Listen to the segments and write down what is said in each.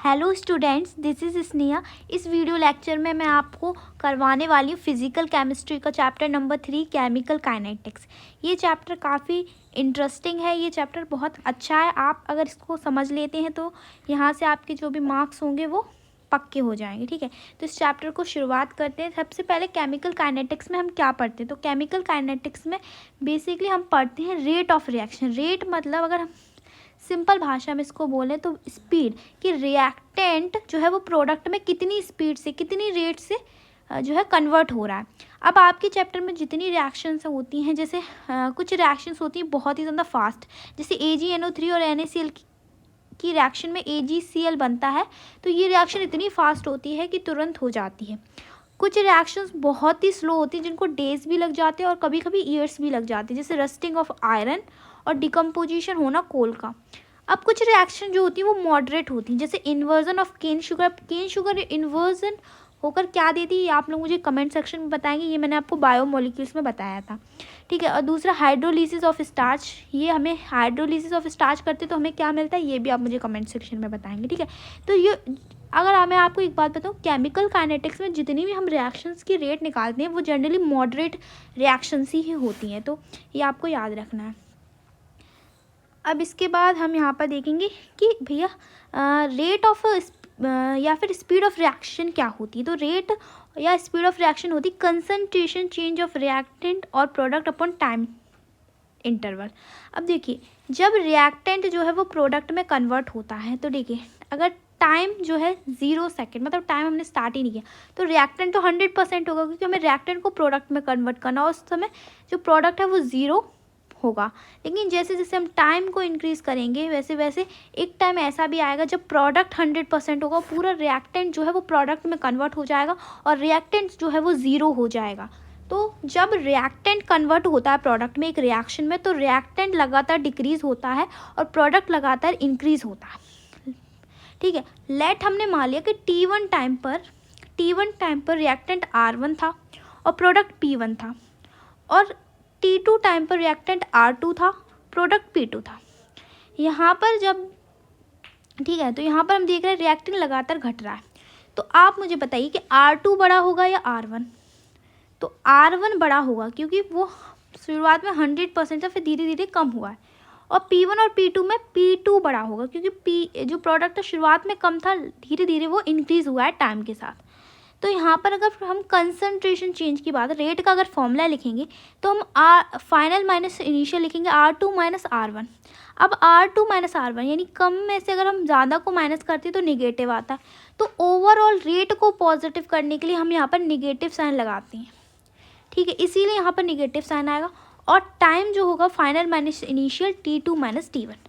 Hello students, this is Sneha. इस video lecture में मैं आपको करवाने वाली हूँ फिज़िकल केमिस्ट्री का चैप्टर नंबर 3 केमिकल काइनेटिक्स। ये चैप्टर काफ़ी इंटरेस्टिंग है, ये चैप्टर बहुत अच्छा है। आप अगर इसको समझ लेते हैं तो यहाँ से आपके जो भी मार्क्स होंगे वो पक्के हो जाएंगे। ठीक है, तो इस चैप्टर को शुरुआत करते हैं। सबसे पहले केमिकल काइनेटिक्स में हम क्या पढ़ते हैं, तो केमिकल काइनेटिक्स में बेसिकली हम पढ़ते हैं रेट ऑफ रिएक्शन। रेट मतलब अगर हम सिंपल भाषा में इसको बोलें तो स्पीड, कि रिएक्टेंट जो है वो प्रोडक्ट में कितनी स्पीड से, कितनी रेट से जो है कन्वर्ट हो रहा है। अब आपके चैप्टर में जितनी रिएक्शंस होती हैं, जैसे कुछ रिएक्शंस होती हैं बहुत ही ज़्यादा फास्ट, जैसे AgNO3 और NaCl की रिएक्शन में AgCl बनता है, तो ये रिएक्शन इतनी फास्ट होती है कि तुरंत हो जाती है। कुछ रिएक्शंस बहुत ही स्लो होती हैं जिनको डेज भी लग जाते हैं और कभी कभी ईयर्स भी लग जाते हैं, जैसे रस्टिंग ऑफ आयरन और डिकम्पोजिशन होना कोल का। अब कुछ रिएक्शन जो होती है वो मॉडरेट होती हैं, जैसे inversion of cane sugar. Cane sugar inversion होकर क्या देती है, ये आप लोग मुझे कमेंट सेक्शन में बताएंगे। ये मैंने आपको बायोमोलिक्यूल्स में बताया था। ठीक है, और दूसरा हाइड्रोलिसिस ऑफ स्टार्च। ये हमें हाइड्रोलिसिस ऑफ स्टार्च करते तो हमें क्या मिलता है, ये भी आप मुझे कमेंट सेक्शन में बताएंगे। ठीक है, तो ये अगर मैं आपको एक बात बताऊँ, केमिकल काइनेटिक्स में जितनी भी हम रिएक्शंस की रेट निकालते हैं वो जनरली मॉडरेट रिएक्शंस ही होती हैं, तो ये आपको याद रखना है। अब इसके बाद हम यहाँ पर देखेंगे कि भैया रेट ऑफ या फिर स्पीड ऑफ रिएक्शन क्या होती है। तो रेट या स्पीड ऑफ रिएक्शन होती है कंसंट्रेशन चेंज ऑफ रिएक्टेंट और प्रोडक्ट अपॉन टाइम इंटरवल। अब देखिए, जब रिएक्टेंट जो है वो प्रोडक्ट में कन्वर्ट होता है, तो देखिए अगर टाइम जो है 0 सेकेंड, मतलब टाइम हमने स्टार्ट ही नहीं किया, तो रिएक्टेंट तो 100% होगा, क्योंकि हमें रिएक्टेंट को प्रोडक्ट में कन्वर्ट करना, उस समय जो प्रोडक्ट है वो 0 होगा। लेकिन जैसे जैसे हम टाइम को इंक्रीज़ करेंगे वैसे वैसे एक टाइम ऐसा भी आएगा जब प्रोडक्ट 100% होगा, पूरा रिएक्टेंट जो है वो प्रोडक्ट में कन्वर्ट हो जाएगा और रिएक्टेंट जो है वो 0 हो जाएगा। तो जब रिएक्टेंट कन्वर्ट होता है प्रोडक्ट में एक रिएक्शन में, तो रिएक्टेंट लगातार डिक्रीज़ होता है और प्रोडक्ट लगातार इंक्रीज़ होता है। ठीक है, लेट हमने मान लिया कि T1 टाइम पर रिएक्टेंट R1 था और प्रोडक्ट P1 था, और T2 टाइम पर रिएक्टेंट R2 था, प्रोडक्ट P2 था। यहाँ पर जब ठीक है, तो यहाँ पर हम देख रहे हैं रिएक्टेंट लगातार घट रहा है। तो आप मुझे बताइए कि R2 बड़ा होगा या R1। तो R1 बड़ा होगा, क्योंकि वो शुरुआत में 100% था, फिर धीरे धीरे कम हुआ है। और P1 और P2 में P2 बड़ा होगा, क्योंकि P जो प्रोडक्ट शुरुआत में कम था, धीरे धीरे वो इंक्रीज़ हुआ है टाइम के साथ। तो यहाँ पर अगर हम कंसंट्रेशन चेंज की बात, रेट का अगर फॉर्मूला लिखेंगे तो हम फाइनल माइनस इनिशियल लिखेंगे R2 माइनस R1। अब R2 माइनस R1 यानी कम में से अगर हम ज़्यादा को माइनस करते हैं तो निगेटिव आता है। तो ओवरऑल रेट को पॉजिटिव करने के लिए हम यहाँ पर निगेटिव साइन लगाते हैं। ठीक है, इसीलिए यहाँ पर निगेटिव साइन आएगा। और टाइम जो होगा final minus initial T2 minus T1।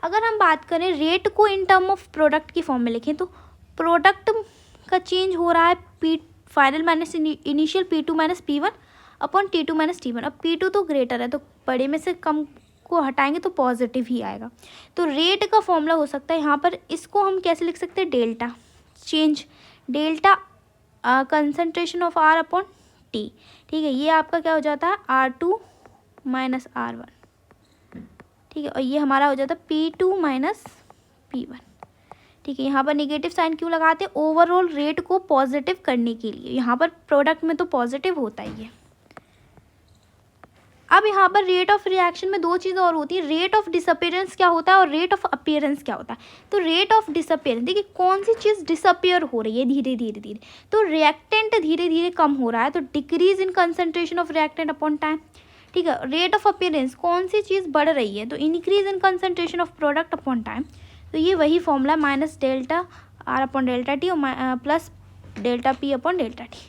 अगर हम बात करें रेट को इन टर्म ऑफ प्रोडक्ट की फॉर्म में लिखें, तो प्रोडक्ट का चेंज हो रहा है final minus initial P2 minus P1 upon T2 minus T1। अब P2 तो ग्रेटर है, तो बड़े में से कम को हटाएंगे तो पॉजिटिव ही आएगा। तो रेट का फॉर्मूला हो सकता है यहाँ पर, इसको हम कैसे लिख सकते हैं, delta change, delta concentration of R upon T। ठीक है, ये आपका क्या हो जाता है R2 माइनस R1। ठीक है, और ये हमारा हो जाता है P2 माइनस P1। ठीक है, यहाँ पर निगेटिव साइन क्यों लगाते हैं, ओवरऑल रेट को पॉजिटिव करने के लिए। यहाँ पर प्रोडक्ट में तो पॉजिटिव होता ही है। अब यहाँ पर रेट ऑफ रिएक्शन में दो चीज़ और होती है, रेट ऑफ डिसअपियरेंस क्या होता है और रेट ऑफ अपीयरेंस क्या होता है। तो रेट ऑफ डिसअपियरेंस, देखिए कौन सी चीज़ डिसअपियर हो रही है धीरे धीरे धीरे, तो रिएक्टेंट धीरे धीरे कम हो रहा है, तो decrease in concentration of reactant upon time. ठीक है, रेट ऑफ अपीयरेंस कौन सी चीज़ बढ़ रही है, तो increase in concentration of product upon time. तो ये वही formula minus delta R upon delta T और plus delta P upon delta T.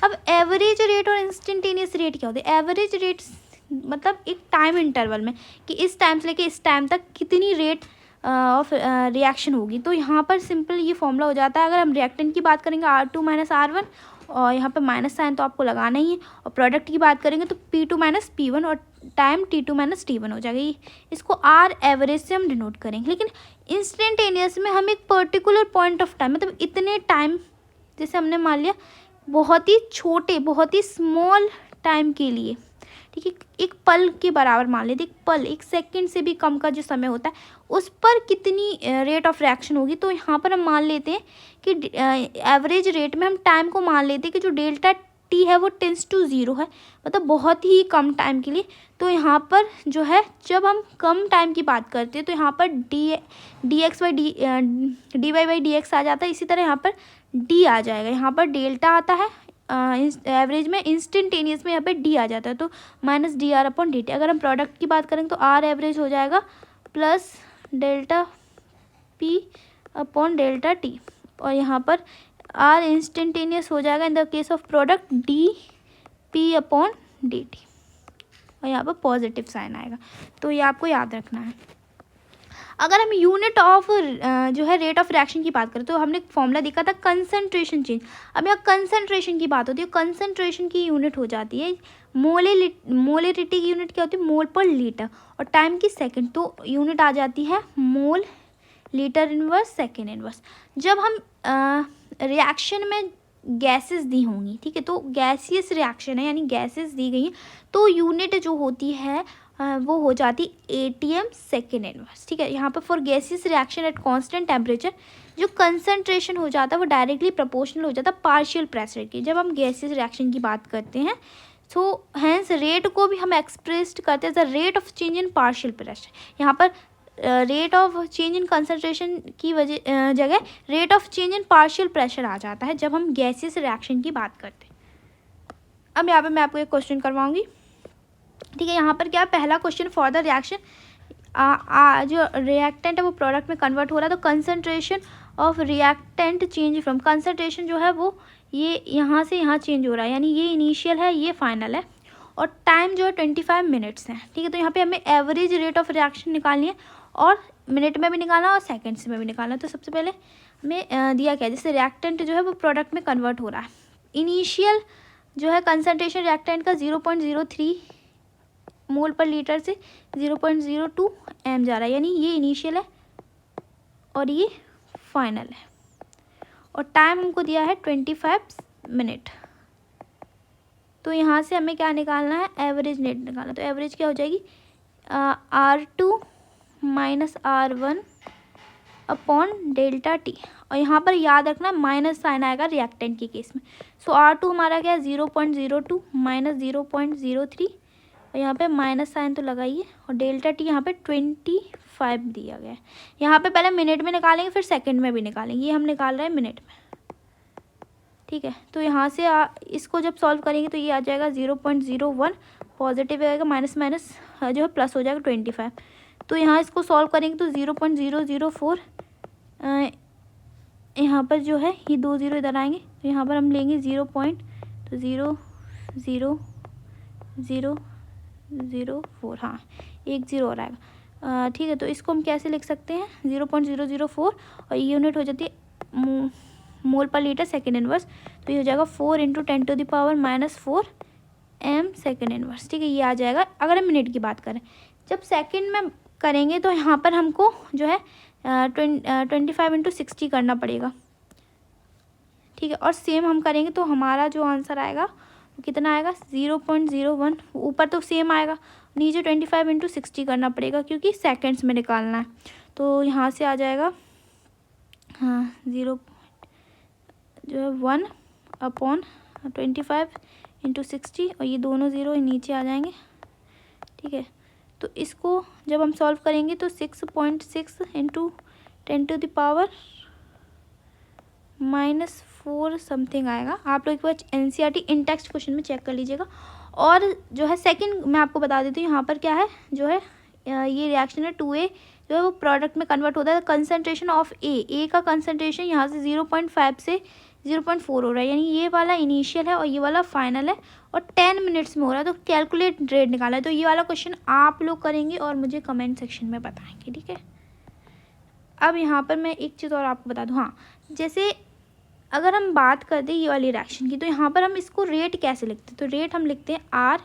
अब एवरेज रेट और इंस्टेंटेनियस रेट क्या होती है, एवरेज रेट मतलब एक टाइम इंटरवल में, कि इस टाइम से लेके इस टाइम तक कितनी रेट ऑफ रिएक्शन होगी। तो यहाँ पर सिंपल ये फॉर्मूला हो जाता है। अगर हम रिएक्टेंट की बात करेंगे R2 माइनस R1, और यहाँ पे माइनस साइन तो आपको लगाना ही है, और प्रोडक्ट की बात करेंगे तो P2 माइनस P1 और टाइम T2 माइनस T1 हो जाएगा। इसको R एवरेज से हम डिनोट करेंगे। लेकिन इंस्टेंटेनियस में हम एक पर्टिकुलर पॉइंट ऑफ टाइम, मतलब इतने टाइम, जैसे हमने मान लिया बहुत ही छोटे बहुत ही स्मॉल टाइम के लिए, ठीक है, एक पल के बराबर मान लेते, एक पल, 1 सेकंड से भी कम का जो समय होता है उस पर कितनी रेट ऑफ रिएक्शन होगी। तो यहाँ पर हम मान लेते हैं कि एवरेज रेट में हम टाइम को मान लेते हैं कि जो डेल्टा टी है वो टेंस टू 0 है, मतलब बहुत ही कम टाइम के लिए। तो यहाँ पर जो है जब हम कम टाइम की बात करते हैं तो यहाँ पर D X by D Y by D X आ जाता है। इसी तरह यहाँ पर डी आ जाएगा, यहाँ पर डेल्टा आता है एवरेज में, इंस्टेंटेनियस में यहाँ पे डी आ जाता है, तो minus D R upon D T. अगर हम प्रोडक्ट की बात करें तो आर एवरेज हो जाएगा plus delta P upon delta T, और यहाँ पर आर इंस्टेंटेनियस हो जाएगा in the case of product D P upon D T, और यहाँ पर पॉजिटिव साइन आएगा। तो ये आपको याद रखना है। अगर हम यूनिट ऑफ जो है रेट ऑफ रिएक्शन की बात करें तो हमने फॉर्मूला देखा था कंसंट्रेशन चेंज। अब यहाँ कंसंट्रेशन की बात होती है, कंसंट्रेशन की यूनिट हो जाती है मोलरिटी की यूनिट क्या होती है, मोल पर लीटर, और टाइम की सेकंड, तो यूनिट आ जाती है mole litre inverse second inverse. जब हम रिएक्शन में गैसेस दी होंगी, ठीक है, तो गैसियस रिएक्शन है यानी गैसेस दी गई हैं, तो यूनिट जो होती है वो हो जाती एटीएम सेकेंड इनवर्स। ठीक है, यहाँ पर for gaseous reaction at constant temperature जो कंसंट्रेशन हो जाता है वो डायरेक्टली प्रोपोर्शनल हो जाता है पार्शियल प्रेशर की। जब हम गैसियस रिएक्शन की बात करते हैं तो हैंस रेट को भी हम एक्सप्रेस्ड करते हैं the rate of change in partial pressure. यहाँ पर rate of change in concentration की वजह जगह rate of change in partial pressure आ जाता है जब हम गैसियस रिएक्शन की बात करते हैं। अब यहाँ पे मैं आपको एक क्वेश्चन करवाऊंगी, ठीक है। यहाँ पर क्या पहला क्वेश्चन, फॉर द रिएक्शन जो रिएक्टेंट है वो प्रोडक्ट में कन्वर्ट हो रहा है, तो concentration of reactant change from, concentration जो है वो ये यहाँ से यहाँ चेंज हो रहा है, यानी ये इनिशियल है ये फाइनल है, और टाइम जो है 25 मिनट्स है। ठीक है, तो यहाँ पे हमें एवरेज रेट ऑफ रिएक्शन निकालनी है, और मिनट में भी निकालना और सेकेंड्स में भी निकालना। तो सबसे पहले हमें दिया क्या है, जैसे रिएक्टेंट जो है वो प्रोडक्ट में कन्वर्ट हो रहा है, इनिशियल जो है कंसंट्रेशन रिएक्टेंट का 0.03 मोल पर लीटर से 0.02 एम जा रहा है, यानी ये इनिशियल है और ये फाइनल है, और टाइम हमको दिया है 25 मिनट। तो यहाँ से हमें क्या निकालना है, एवरेज नेट निकालना। तो एवरेज क्या हो जाएगी, R2 minus R1 upon delta T, और यहाँ पर याद रखना माइनस साइन आएगा रिएक्टेंट के केस में। सो R2 हमारा क्या है 0.02 माइनस 0.03, और यहाँ पे माइनस साइन तो लगाइए, और डेल्टा टी यहाँ पे 25 दिया गया है। यहाँ पे पहले मिनट में निकालेंगे फिर सेकंड में भी निकालेंगे, ये हम निकाल रहे हैं मिनट में। ठीक है, तो यहाँ से इसको जब सॉल्व करेंगे तो ये आ जाएगा 0.01, पॉजिटिव आएगा, माइनस माइनस जो है प्लस हो जाएगा 25। तो यहाँ इसको सॉल्व करेंगे तो 0.004, यहाँ पर जो है ये 2 0 इधर आएंगे, तो यहाँ पर हम लेंगे 0.00004, हाँ 1 0 और आएगा। ठीक है, तो इसको हम कैसे लिख सकते हैं 0.004, और ये यूनिट हो जाती है मोल पर लीटर सेकेंड इनवर्स, तो ये हो जाएगा 4 × 10⁻⁻⁴ एम सेकेंड इनवर्स। ठीक है, ये आ जाएगा। अगर हम मिनट की बात करें, जब सेकेंड में करेंगे तो यहाँ पर हमको जो है 25 × 60 करना पड़ेगा। ठीक है, और सेम हम करेंगे तो हमारा जो आंसर आएगा वो कितना आएगा 0.01, ऊपर तो सेम आएगा, नीचे 25 × 60 करना पड़ेगा क्योंकि सेकेंड्स में निकालना है। तो यहाँ से आ जाएगा हाँ 0 जो है 1 अपॉन 25 × 60, और ये दोनों ज़ीरो नीचे आ जाएंगे। ठीक है, तो इसको जब हम सॉल्व करेंगे तो 6.6 × 10⁻⁻⁴ समथिंग आएगा। आप लोग एक बार NCERT इन टेक्स्ट क्वेश्चन में चेक कर लीजिएगा। और जो है सेकंड मैं आपको बता देती हूँ, यहाँ पर क्या है जो है ये रिएक्शन है 2A जो है वो प्रोडक्ट में कन्वर्ट होता है। कंसंट्रेशन ऑफ ए का कंसंट्रेशन यहाँ से 0.5 से 0.4 हो रहा है, यानी ये वाला इनिशियल है और ये वाला फाइनल है, और 10 मिनट्स में हो रहा है। तो कैलकुलेट रेट निकाला है। तो ये वाला क्वेश्चन आप लोग करेंगे और मुझे कमेंट सेक्शन में बताएंगे। ठीक है, अब यहाँ पर मैं एक चीज़ और आपको बता दूँ, हाँ जैसे अगर हम बात कर दें ये वाली रिएक्शन की, तो यहाँ पर हम इसको रेट कैसे लिखते हैं, तो रेट हम लिखते हैं R।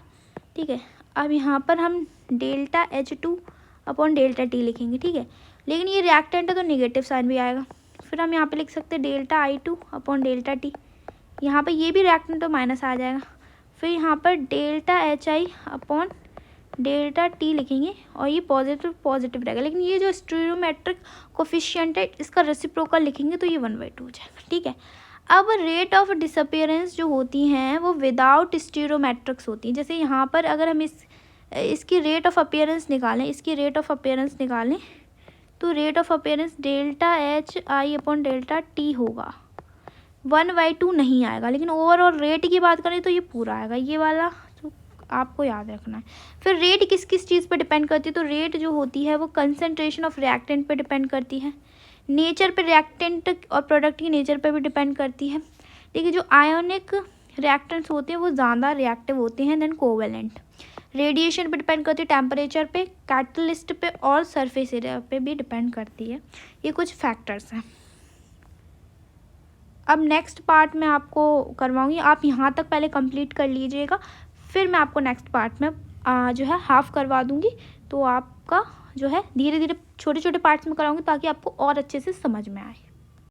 ठीक है, अब यहाँ पर हम delta H2 upon delta T लिखेंगे। ठीक है, लेकिन ये रिएक्टेंट है तो नेगेटिव साइन भी आएगा। फिर हम यहाँ पे लिख सकते हैं delta I2 upon delta T, यहाँ पे ये भी रिएक्टेंट तो माइनस आ जाएगा। फिर यहाँ पर delta H I upon delta T लिखेंगे और ये पॉजिटिव पॉजिटिव रहेगा। लेकिन ये जो स्टीरियोमेट्रिक कोफिशिएंट है इसका रेसिप्रोकल लिखेंगे तो ये 1/2 हो जाएगा। ठीक है, अब रेट ऑफ डिसअपियरेंस जो होती हैं वो विदाउट स्टीरियोमेट्रिक्स होती हैं। जैसे यहाँ पर अगर हम इसकी रेट ऑफ अपीयरेंस निकालें, इसकी रेट ऑफ अपीयरेंस निकालें तो rate of appearance delta H I upon delta T होगा, 1/2 नहीं आएगा। लेकिन ओवरऑल रेट की बात करें तो ये पूरा आएगा, ये वाला तो आपको याद रखना है। फिर रेट किस किस चीज़ पे डिपेंड करती है, तो रेट जो होती है वो कंसनट्रेशन ऑफ रिएक्टेंट पे डिपेंड करती है, नेचर पे रिएक्टेंट और प्रोडक्ट की नेचर पे भी डिपेंड करती है। देखिए जो आयोनिक रिएक्टेंट्स होते हैं वो ज़्यादा रिएक्टिव होते हैं देन कोवेलेंट। रेडिएशन पे डिपेंड करती है, टेम्परेचर पे, कैटलिस्ट पे और सरफेस एरिया पे भी डिपेंड करती है। ये कुछ फैक्टर्स हैं। अब नेक्स्ट पार्ट मैं आपको करवाऊंगी, आप यहाँ तक पहले कंप्लीट कर लीजिएगा, फिर मैं आपको नेक्स्ट पार्ट में जो है हाफ करवा दूँगी। तो आपका जो है धीरे धीरे छोटे छोटे पार्ट्स में कराऊंगी ताकि आपको और अच्छे से समझ में आए।